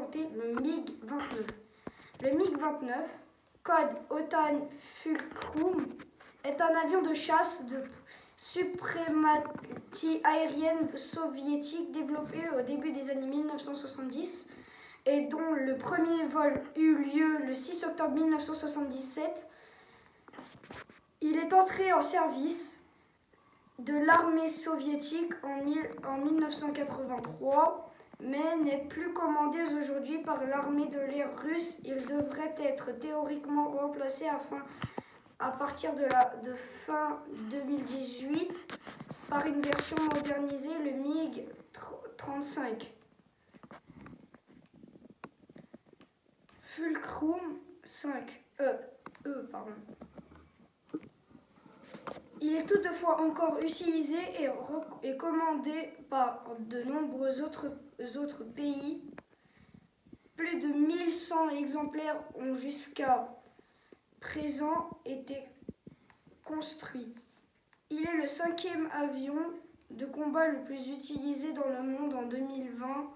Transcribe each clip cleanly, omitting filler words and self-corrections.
présenter le MiG-29. Le MiG-29, code OTAN Fulcrum, est un avion de chasse de suprématie aérienne soviétique développé au début des années 1970 et dont le premier vol eut lieu le 6 octobre 1977. Il est entré en service de l'armée soviétique en 1983, mais n'est plus commandé aujourd'hui par l'armée de l'air russe. Il devrait être théoriquement remplacé à partir de fin 2018 par une version modernisée, le MiG-35. Fulcrum 5. Il est toutefois encore utilisé et commandé par de nombreux autres pays. Plus de 1100 exemplaires ont jusqu'à présent été construits. Il est le 5e avion de combat le plus utilisé dans le monde en 2020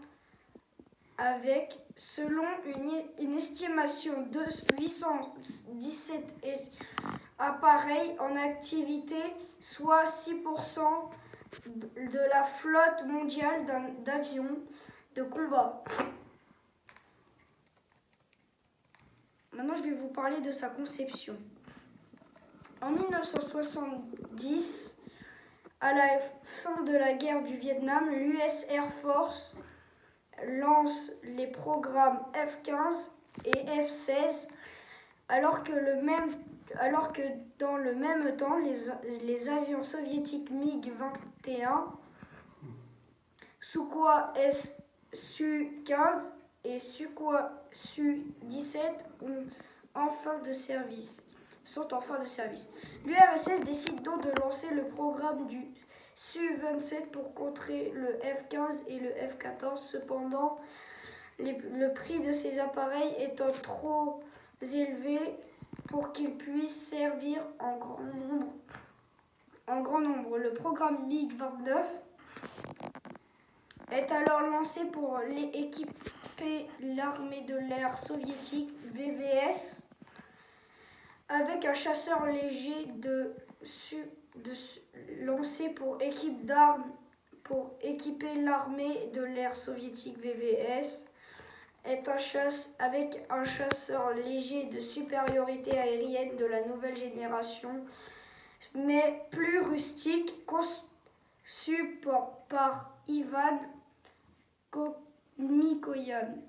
avec, selon une estimation de 817 appareils en activité, soit 6% de la flotte mondiale d'avions de combat. Maintenant, je vais vous parler de sa conception. En 1970, à la fin de la guerre du Vietnam, l'US Air Force lance les programmes F-15 et F-16, alors que dans le même temps, les avions soviétiques MiG-21, Sukhoi Su-15 et Sukhoi Su-17 sont en fin de service. L'URSS décide donc de lancer le programme du Su-27 pour contrer le F-15 et le F-14. Cependant, le prix de ces appareils étant trop élevé pour qu'ils puissent servir en grand nombre. Le programme MiG-29 est alors lancé pour équiper l'armée de l'air soviétique VVS avec un chasseur léger lancé pour équiper l'armée de l'air soviétique VVS avec un chasseur léger de supériorité aérienne de la nouvelle génération, mais plus rustique, conçu par Ivan Mikoyan.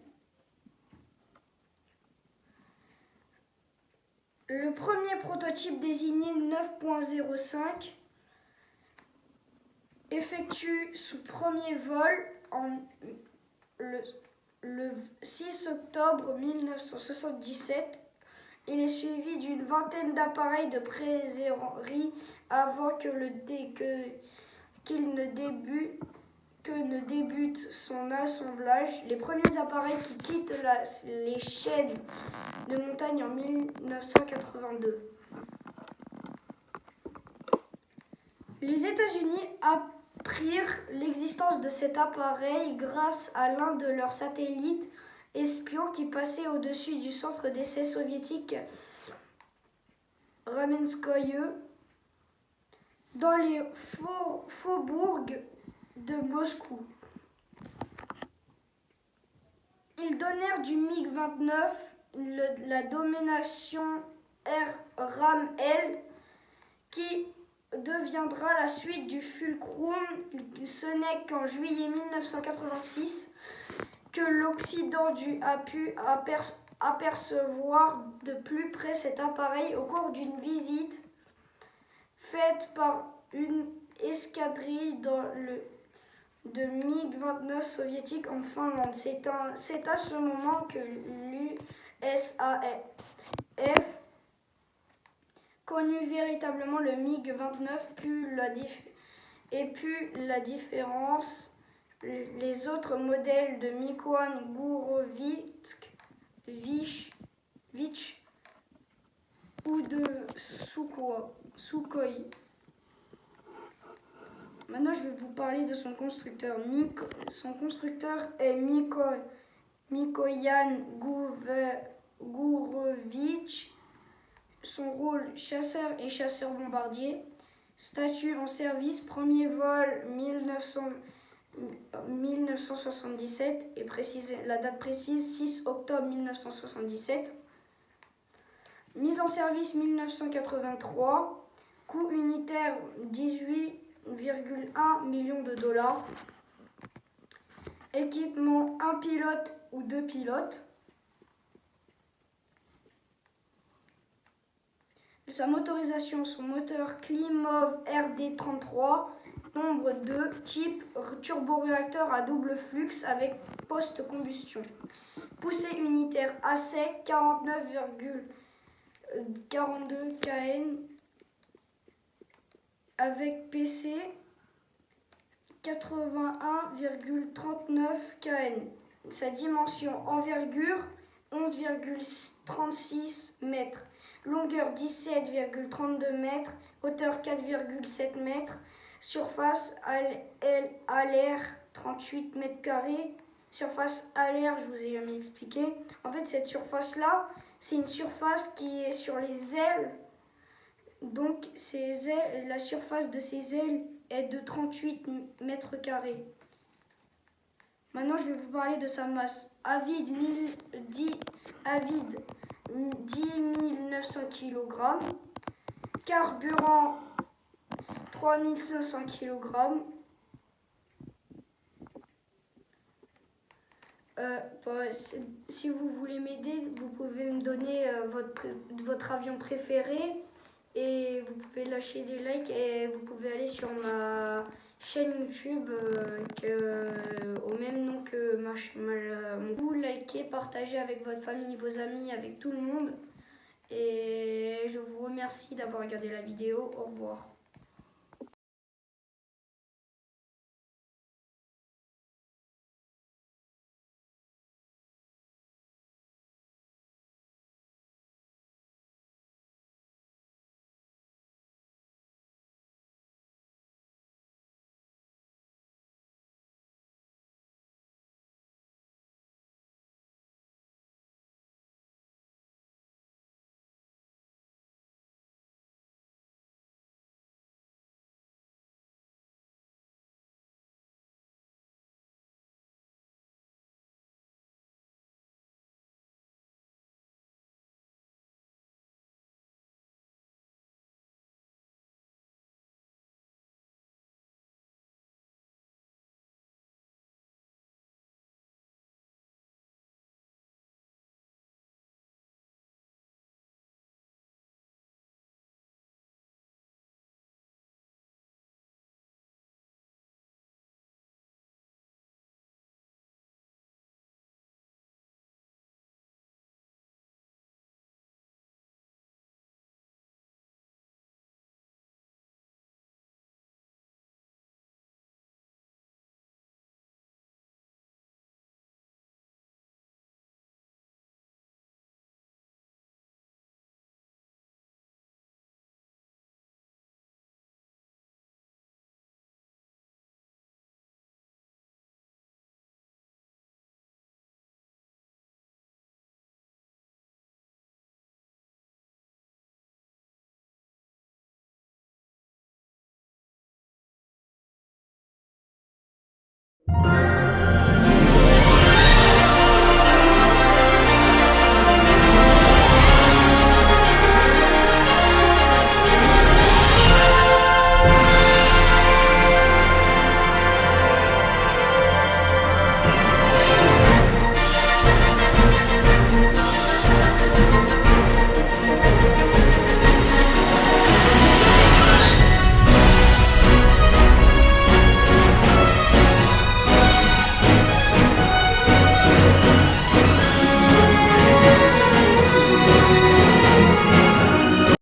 Le premier prototype désigné 9.05 effectue son premier vol le 6 octobre 1977. Il est suivi d'une vingtaine d'appareils de pré-série avant que ne débute son assemblage. Les premiers appareils qui quittent les chaînes de montagne en 1982. Les États-Unis apprirent l'existence de cet appareil grâce à l'un de leurs satellites espions qui passait au-dessus du centre d'essai soviétique Ramenskoye dans les faubourgs de Moscou. Ils donnèrent du MiG-29 la dénomination RAM-L qui deviendra la suite du Fulcrum. Ce n'est qu'en juillet 1986 que l'Occident a pu apercevoir de plus près cet appareil au cours d'une visite faite par une escadrille de MiG-29 soviétique en Finlande. C'est à ce moment que l'USAF connut véritablement le MiG-29 et puis la différence. Les autres modèles de Mikoyan, Gourovitch ou de Sukhoi. Maintenant, je vais vous parler de son constructeur. Son constructeur est Mikoyan Mikoyan Gourovitch. Son rôle, chasseur et chasseur-bombardier. Statut en service, premier vol 1977 et la date précise 6 octobre 1977. Mise en service 1983, coût unitaire 18,1 millions de dollars. Équipement, un pilote ou deux pilotes. Sa motorisation, son moteur Klimov RD33, nombre 2, type turboréacteur à double flux avec post-combustion. Poussée unitaire à sec 49,42 kN avec PC 81,39 kN. Sa dimension envergure 11,36 mètres. Longueur 17,32 mètres, hauteur 4,7 mètres, surface à l'air 38 mètres carrés. Surface à l'air, je vous ai jamais expliqué. En fait, cette surface-là, c'est une surface qui est sur les ailes. Donc, la surface de ces ailes est de 38 mètres carrés. Maintenant, je vais vous parler de sa masse. À vide 10 900 kg, carburant 3500 kg, si vous voulez m'aider, vous pouvez me donner votre avion préféré et vous pouvez lâcher des likes et vous pouvez aller sur ma chaîne YouTube au même nom que vous likez, partagez avec votre famille, vos amis, avec tout le monde. Et je vous remercie d'avoir regardé la vidéo. Au revoir.